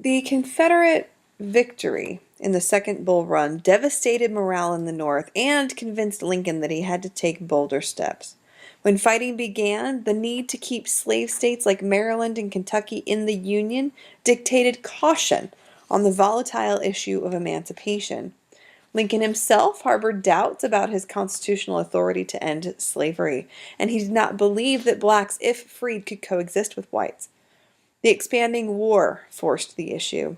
The Confederate victory in the Second Bull Run devastated morale in the North and convinced Lincoln that he had to take bolder steps. When fighting began, the need to keep slave states like Maryland and Kentucky in the Union dictated caution on the volatile issue of emancipation. Lincoln himself harbored doubts about his constitutional authority to end slavery, and he did not believe that blacks, if freed, could coexist with whites. The expanding war forced the issue.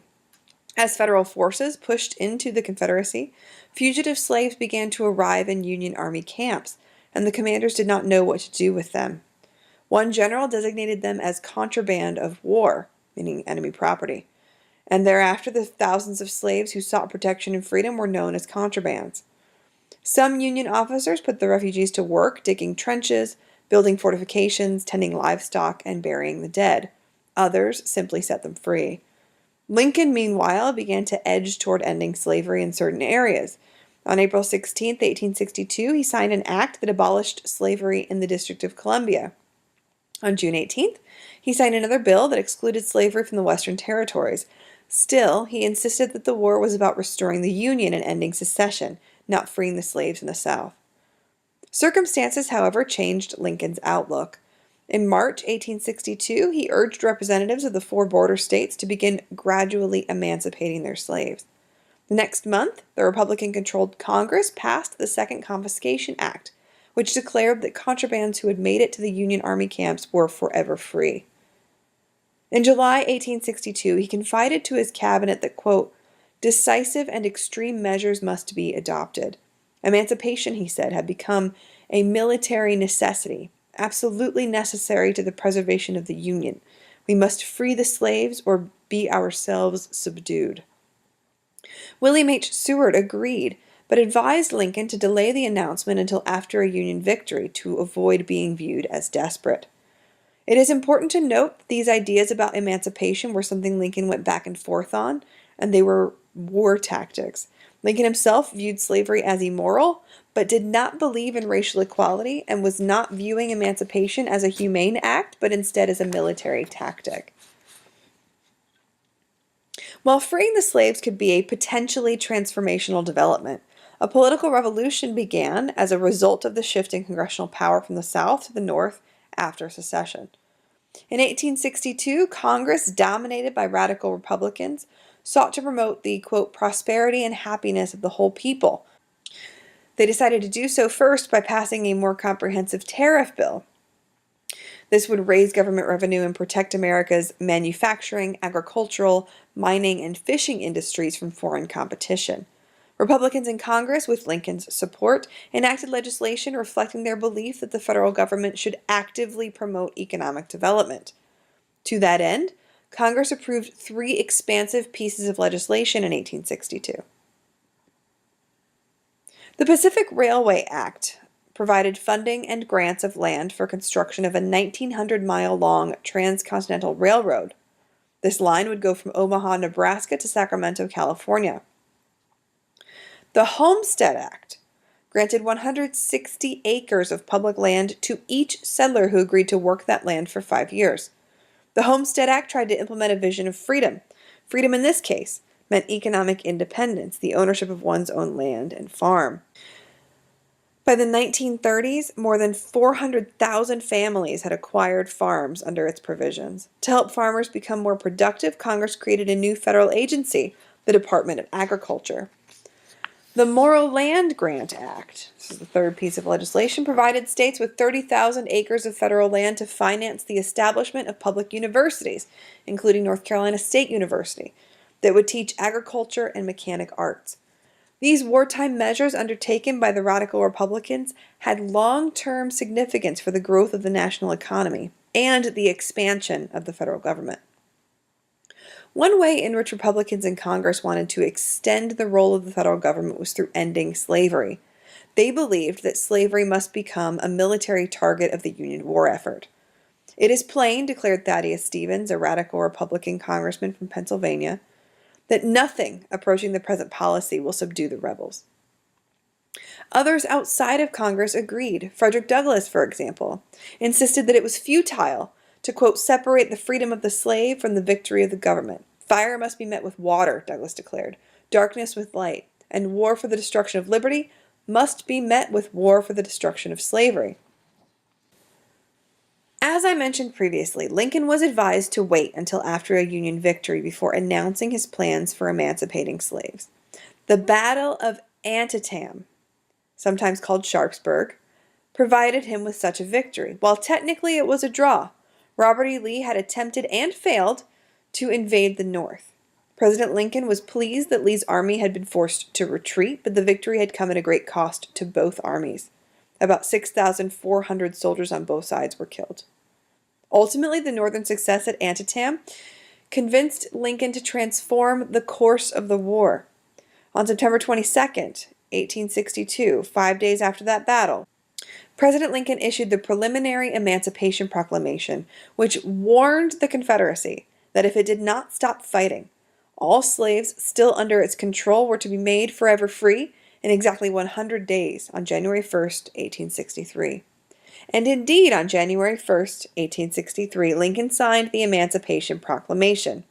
As federal forces pushed into the Confederacy, fugitive slaves began to arrive in Union Army camps, and the commanders did not know what to do with them. One general designated them as contraband of war, meaning enemy property, and thereafter the thousands of slaves who sought protection and freedom were known as contrabands. Some Union officers put the refugees to work digging trenches, building fortifications, tending livestock, and burying the dead. Others simply set them free. Lincoln, meanwhile, began to edge toward ending slavery in certain areas. On April 16, 1862, he signed an act that abolished slavery in the District of Columbia. On June 18th, he signed another bill that excluded slavery from the Western Territories. Still, he insisted that the war was about restoring the Union and ending secession, not freeing the slaves in the South. Circumstances, however, changed Lincoln's outlook. In March 1862, he urged representatives of the 4 border states to begin gradually emancipating their slaves. The next month, the Republican-controlled Congress passed the Second Confiscation Act, which declared that contrabands who had made it to the Union Army camps were forever free. In July 1862, he confided to his cabinet that, quote, "decisive and extreme measures must be adopted. Emancipation," he said, "had become a military necessity, absolutely necessary to the preservation of the Union. We must free the slaves or be ourselves subdued." William H. Seward agreed, but advised Lincoln to delay the announcement until after a Union victory to avoid being viewed as desperate. It is important to note that these ideas about emancipation were something Lincoln went back and forth on, and they were war tactics. Lincoln himself viewed slavery as immoral, but did not believe in racial equality and was not viewing emancipation as a humane act, but instead as a military tactic. While freeing the slaves could be a potentially transformational development, a political revolution began as a result of the shift in congressional power from the South to the North after secession. In 1862, Congress, dominated by radical Republicans, sought to promote the, quote, "prosperity and happiness of the whole people." They decided to do so first by passing a more comprehensive tariff bill. This would raise government revenue and protect America's manufacturing, agricultural, mining, and fishing industries from foreign competition. Republicans in Congress, with Lincoln's support, enacted legislation reflecting their belief that the federal government should actively promote economic development. To that end, Congress approved 3 expansive pieces of legislation in 1862. The Pacific Railway Act provided funding and grants of land for construction of a 1,900-mile-long transcontinental railroad. This line would go from Omaha, Nebraska to Sacramento, California. The Homestead Act granted 160 acres of public land to each settler who agreed to work that land for 5 years. The Homestead Act tried to implement a vision of freedom. Freedom in this case meant economic independence, the ownership of one's own land and farm. By the 1930s, more than 400,000 families had acquired farms under its provisions. To help farmers become more productive, Congress created a new federal agency, the Department of Agriculture. The Morrill Land Grant Act, this is the 3rd piece of legislation, provided states with 30,000 acres of federal land to finance the establishment of public universities, including North Carolina State University, that would teach agriculture and mechanic arts. These wartime measures undertaken by the radical Republicans had long-term significance for the growth of the national economy and the expansion of the federal government. One way in which Republicans in Congress wanted to extend the role of the federal government was through ending slavery. They believed that slavery must become a military target of the Union war effort. "It is plain," declared Thaddeus Stevens, a radical Republican congressman from Pennsylvania, "that nothing approaching the present policy will subdue the rebels." Others outside of Congress agreed. Frederick Douglass, for example, insisted that it was futile to, quote, "separate the freedom of the slave from the victory of the government." Fire must be met with water, Douglas declared, darkness with light, and war for the destruction of liberty must be met with war for the destruction of slavery. As I mentioned previously, Lincoln was advised to wait until after a Union victory before announcing his plans for emancipating slaves. The Battle of Antietam, sometimes called Sharpsburg, provided him with such a victory. While technically it was a draw, Robert E. Lee had attempted and failed to invade the North. President Lincoln was pleased that Lee's army had been forced to retreat, but the victory had come at a great cost to both armies. About 6,400 soldiers on both sides were killed. Ultimately, the Northern success at Antietam convinced Lincoln to transform the course of the war. On September 22nd, 1862, 5 days after that battle, President Lincoln issued the Preliminary Emancipation Proclamation, which warned the Confederacy that if it did not stop fighting, all slaves still under its control were to be made forever free in exactly 100 days on January 1st, 1863. And indeed, on January 1st, 1863, Lincoln signed the Emancipation Proclamation.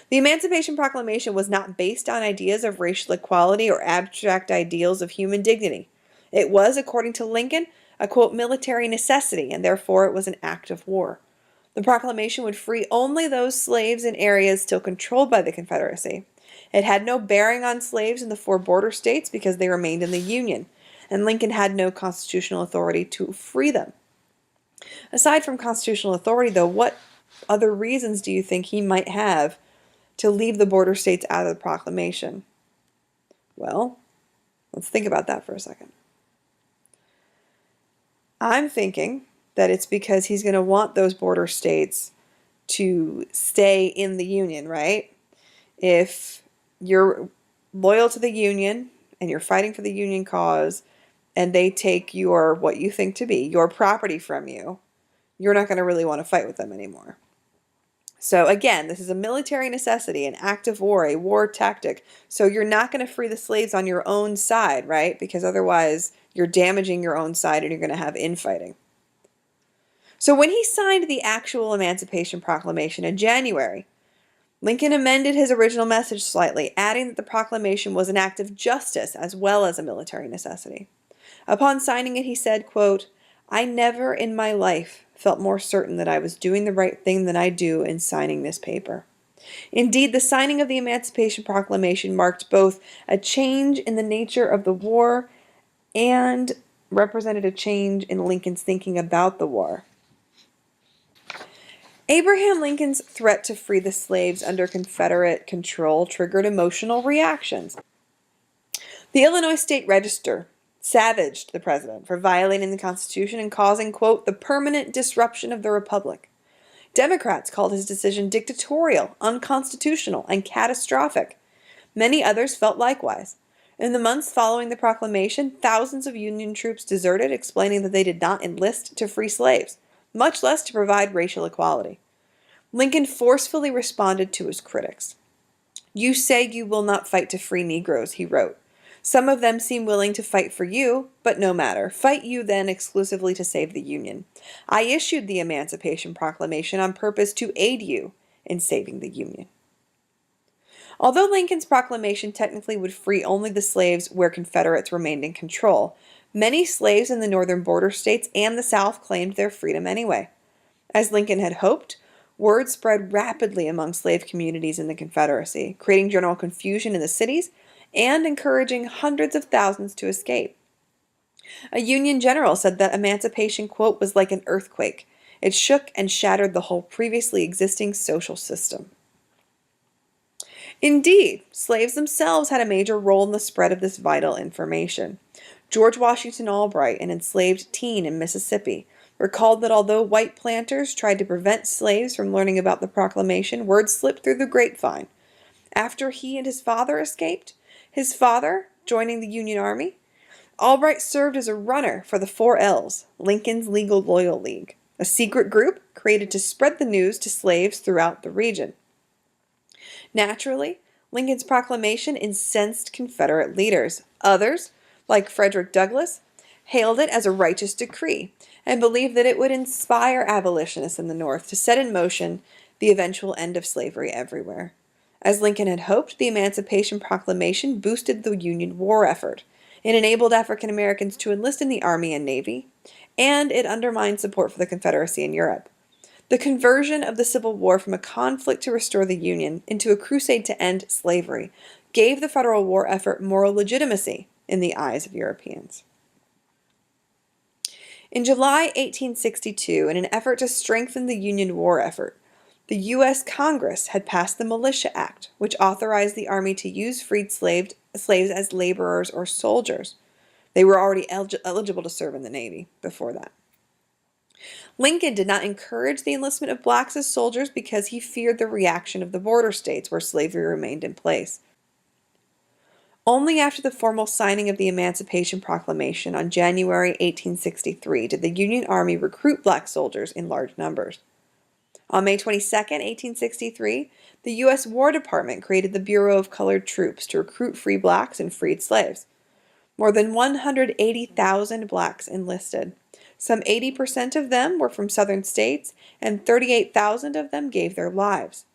The Emancipation Proclamation was not based on ideas of racial equality or abstract ideals of human dignity. It was, according to Lincoln, a, quote, military necessity, and therefore it was an act of war. The proclamation would free only those slaves in areas still controlled by the Confederacy. It had no bearing on slaves in the 4 border states because they remained in the Union, and Lincoln had no constitutional authority to free them. Aside from constitutional authority, though, what other reasons do you think he might have to leave the border states out of the proclamation? Well, let's think about that for a second. I'm thinking that it's because he's going to want those border states to stay in the Union, right? If you're loyal to the Union and you're fighting for the Union cause and they take your, what you think to be, your property from you, you're not going to really want to fight with them anymore. So again, this is a military necessity, an act of war, a war tactic. So you're not going to free the slaves on your own side, right? Because otherwise you're damaging your own side and you're going to have infighting. So when he signed the actual Emancipation Proclamation in January, Lincoln amended his original message slightly, adding that the proclamation was an act of justice as well as a military necessity. Upon signing it, he said, quote, "I never in my life felt more certain that I was doing the right thing than I do in signing this paper." Indeed, the signing of the Emancipation Proclamation marked both a change in the nature of the war and represented a change in Lincoln's thinking about the war. Abraham Lincoln's threat to free the slaves under Confederate control triggered emotional reactions. The Illinois State Register savaged the president for violating the Constitution and causing, quote, "the permanent disruption of the Republic." Democrats called his decision dictatorial, unconstitutional, and catastrophic. Many others felt likewise. In the months following the proclamation, thousands of Union troops deserted, explaining that they did not enlist to free slaves, much less to provide racial equality. Lincoln forcefully responded to his critics. "You say you will not fight to free Negroes," he wrote. "Some of them seem willing to fight for you, but no matter. Fight you then exclusively to save the Union. I issued the Emancipation Proclamation on purpose to aid you in saving the Union." Although Lincoln's proclamation technically would free only the slaves where Confederates remained in control, many slaves in the northern border states and the South claimed their freedom anyway. As Lincoln had hoped, word spread rapidly among slave communities in the Confederacy, creating general confusion in the cities and encouraging hundreds of thousands to escape. A Union general said that emancipation, quote, "was like an earthquake. It shook and shattered the whole previously existing social system." Indeed, slaves themselves had a major role in the spread of this vital information. George Washington Albright, an enslaved teen in Mississippi, recalled that although white planters tried to prevent slaves from learning about the proclamation, word slipped through the grapevine. After he and his father escaped, his father joining the Union Army, Albright served as a runner for the 4Ls, Lincoln's Legal Loyal League, a secret group created to spread the news to slaves throughout the region. Naturally, Lincoln's proclamation incensed Confederate leaders. Others, like Frederick Douglass, hailed it as a righteous decree and believed that it would inspire abolitionists in the North to set in motion the eventual end of slavery everywhere. As Lincoln had hoped, the Emancipation Proclamation boosted the Union war effort. It enabled African Americans to enlist in the Army and Navy, and it undermined support for the Confederacy in Europe. The conversion of the Civil War from a conflict to restore the Union into a crusade to end slavery gave the Federal war effort moral legitimacy in the eyes of Europeans. In July 1862, in an effort to strengthen the Union war effort, the U.S. Congress had passed the Militia Act, which authorized the Army to use freed slaves as laborers or soldiers. They were already eligible to serve in the Navy before that. Lincoln did not encourage the enlistment of blacks as soldiers because he feared the reaction of the border states where slavery remained in place. Only after the formal signing of the Emancipation Proclamation on January 1863 did the Union Army recruit black soldiers in large numbers. On May 22, 1863, the U.S. War Department created the Bureau of Colored Troops to recruit free blacks and freed slaves. More than 180,000 blacks enlisted. Some 80% of them were from southern states, and 38,000 of them gave their lives.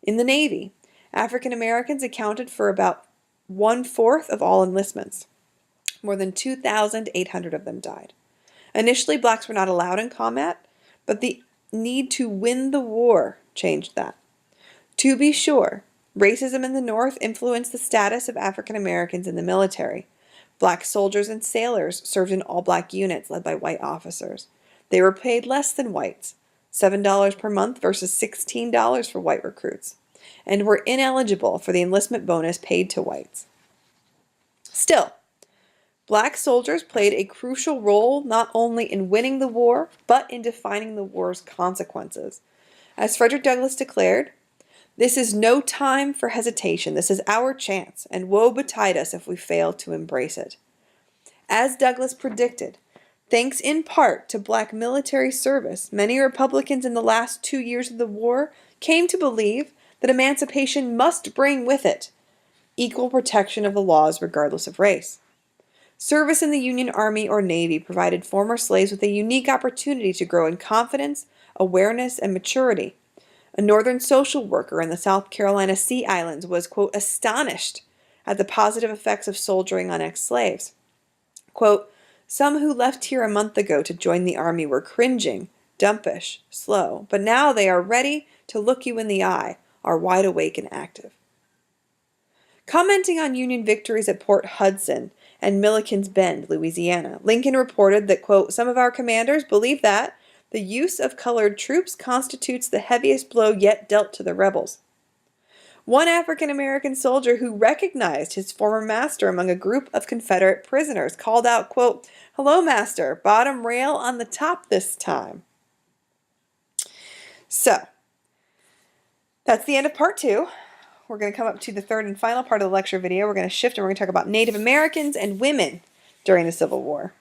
In the Navy, African Americans accounted for about 1/4 of all enlistments. More than 2,800 of them died. Initially, blacks were not allowed in combat, but the need to win the war changed that. To be sure, racism in the North influenced the status of African Americans in the military. Black soldiers and sailors served in all-black units led by white officers. They were paid less than whites, $7 per month versus $16 for white recruits, and were ineligible for the enlistment bonus paid to whites. Still, black soldiers played a crucial role not only in winning the war, but in defining the war's consequences. As Frederick Douglass declared, "This is no time for hesitation. This is our chance, and woe betide us if we fail to embrace it." As Douglass predicted, thanks in part to black military service, many Republicans in the last 2 years of the war came to believe that emancipation must bring with it equal protection of the laws regardless of race. Service in the Union Army or Navy provided former slaves with a unique opportunity to grow in confidence, awareness, and maturity. A Northern social worker in the South Carolina Sea Islands was, quote, astonished at the positive effects of soldiering on ex-slaves. Quote, "Some who left here a month ago to join the Army were cringing, dumpish, slow, but now they are ready to look you in the eye, are wide awake and active." Commenting on Union victories at Port Hudson and Milliken's Bend, Louisiana, Lincoln reported that, quote, "Some of our commanders believe that the use of colored troops constitutes the heaviest blow yet dealt to the rebels." One African-American soldier who recognized his former master among a group of Confederate prisoners called out, quote, "Hello, master, bottom rail on the top this time." So, that's the end of part 2. We're going to come up to the third and final part of the lecture video. We're going to shift and we're going to talk about Native Americans and women during the Civil War.